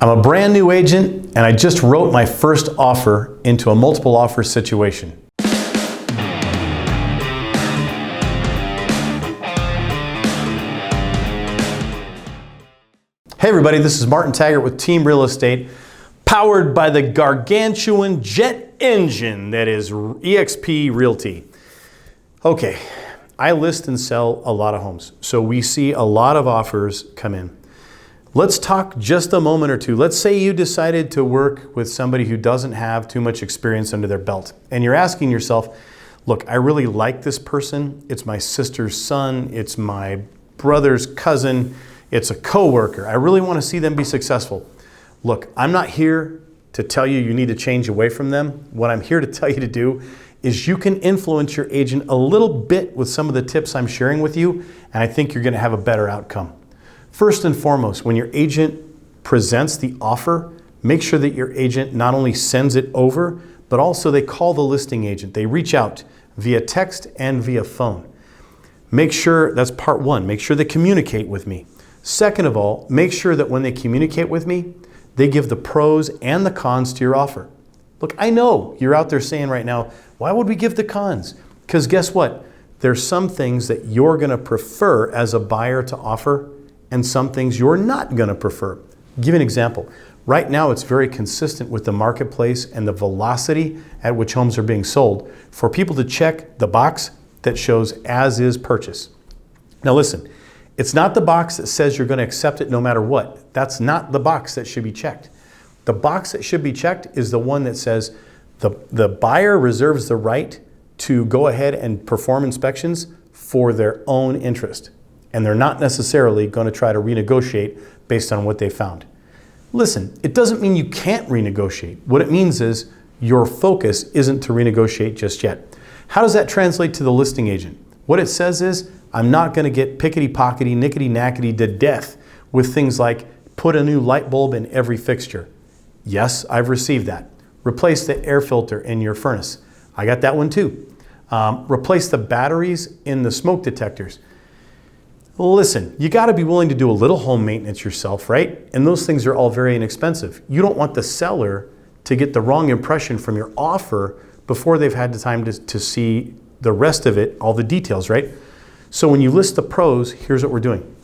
I'm a brand new agent and I just wrote my first offer into a multiple offer situation. Hey everybody, this is Martin Taggart with Team Real Estate, powered by the gargantuan jet engine that is eXp Realty. Okay, I list and sell a lot of homes, so we see a lot of offers come in. Let's talk just a moment or two. Let's say you decided to work with somebody who doesn't have too much experience under their belt, and you're asking yourself, look, I really like this person. It's my sister's son. It's my brother's cousin. It's a coworker. I really want to see them be successful. Look, I'm not here to tell you you need to change away from them. What I'm here to tell you to do is you can influence your agent a little bit with some of the tips I'm sharing with you, and I think you're going to have a better outcome. First and foremost, when your agent presents the offer, make sure that your agent not only sends it over, but also they call the listing agent. They reach out via text and via phone. Make sure, that's part one, make sure they communicate with me. Second of all, make sure that when they communicate with me, they give the pros and the cons to your offer. Look, I know you're out there saying right now, why would we give the cons? Because guess what? There's some things that you're going to prefer as a buyer to offer, and some things you're not going to prefer. I'll give you an example. Right now, it's very consistent with the marketplace and the velocity at which homes are being sold for people to check the box that shows as is purchase. Now listen, it's not the box that says you're going to accept it no matter what. That's not the box that should be checked. The box that should be checked is the one that says the buyer reserves the right to go ahead and perform inspections for their own interest. And they're not necessarily going to try to renegotiate based on what they found. Listen, it doesn't mean you can't renegotiate. What it means is your focus isn't to renegotiate just yet. How does that translate to the listing agent? What it says is, I'm not going to get pickety-pockety, nickety-knackety to death with things like put a new light bulb in every fixture. Yes, I've received that. Replace the air filter in your furnace. I got that one too. Replace the batteries in the smoke detectors. Listen, you got to be willing to do a little home maintenance yourself, right? And those things are all very inexpensive. You don't want the seller to get the wrong impression from your offer before they've had the time to see the rest of it, all the details, right? So when you list the pros, here's what we're doing.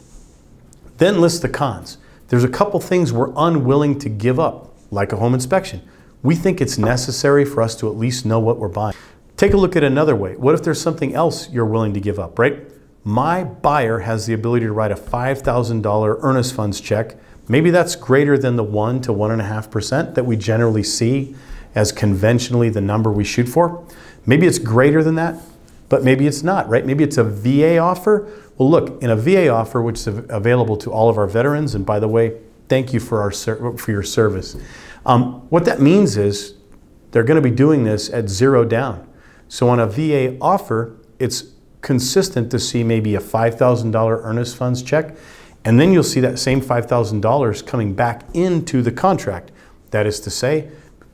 Then list the cons. There's a couple things we're unwilling to give up, like a home inspection. We think it's necessary for us to at least know what we're buying. Take a look at another way. What if there's something else you're willing to give up, right? My buyer has the ability to write a $5,000 earnest funds check. Maybe that's greater than the 1 to 1.5% that we generally see as conventionally the number we shoot for. Maybe it's greater than that, but maybe it's not, right? Maybe it's a VA offer. Well, look, in a VA offer, which is available to all of our veterans, and by the way, thank you for your service. What that means is they're going to be doing this at zero down. So on a VA offer, it's consistent to see maybe a $5,000 earnest funds check, and then you'll see that same $5,000 coming back into the contract. That is to say,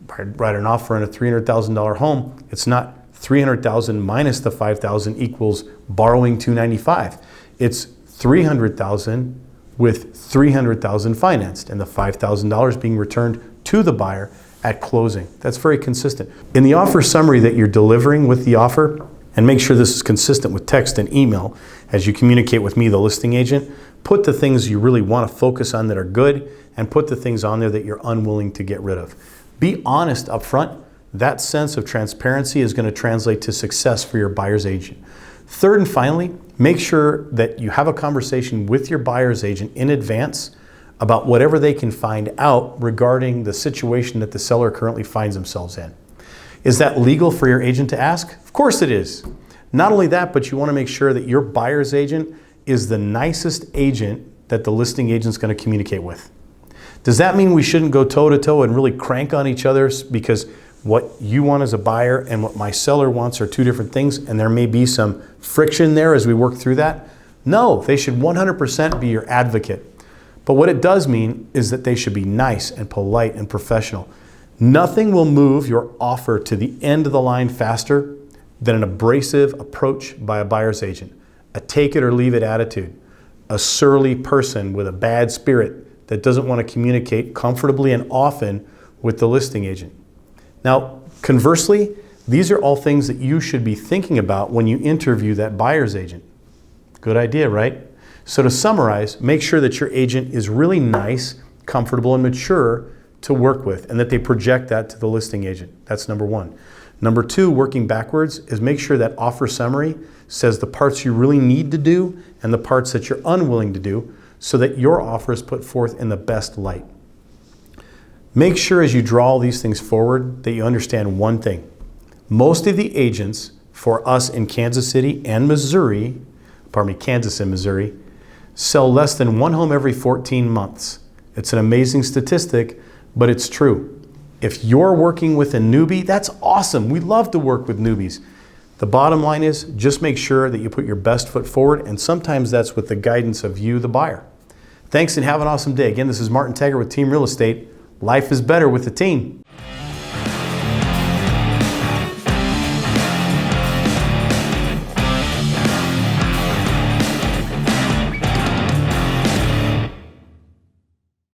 write an offer on a $300,000 home, it's not $300,000 minus the $5,000 equals borrowing $295. It's $300,000 with $300,000 financed and the $5,000 being returned to the buyer at closing. That's very consistent. In the offer summary that you're delivering with the offer, and make sure this is consistent with text and email as you communicate with me, the listing agent, put the things you really want to focus on that are good and put the things on there that you're unwilling to get rid of. Be honest up front. That sense of transparency is going to translate to success for your buyer's agent. Third and finally, make sure that you have a conversation with your buyer's agent in advance about whatever they can find out regarding the situation that the seller currently finds themselves in. Is that legal for your agent to ask? Of course it is. Not only that, but you want to make sure that your buyer's agent is the nicest agent that the listing agent's going to communicate with. Does that mean we shouldn't go toe-to-toe and really crank on each other because what you want as a buyer and what my seller wants are two different things and there may be some friction there as we work through that? No, they should 100% be your advocate. But what it does mean is that they should be nice and polite and professional. Nothing will move your offer to the end of the line faster than an abrasive approach by a buyer's agent, a take it or leave it attitude, a surly person with a bad spirit that doesn't want to communicate comfortably and often with the listing agent. Now, conversely, these are all things that you should be thinking about when you interview that buyer's agent. Good idea, right? So to summarize, make sure that your agent is really nice, comfortable, and mature to work with, and that they project that to the listing agent. That's number one. Number two, working backwards, is make sure that offer summary says the parts you really need to do and the parts that you're unwilling to do, so that your offer is put forth in the best light. Make sure as you draw all these things forward that you understand one thing. Most of the agents for us in Kansas City and Missouri, Kansas and Missouri, sell less than one home every 14 months. It's an amazing statistic, but it's true. If you're working with a newbie, that's awesome. We love to work with newbies. The bottom line is just make sure that you put your best foot forward, and sometimes that's with the guidance of you, the buyer. Thanks and have an awesome day. Again, this is Martin Taggart with Team Real Estate. Life is better with a team.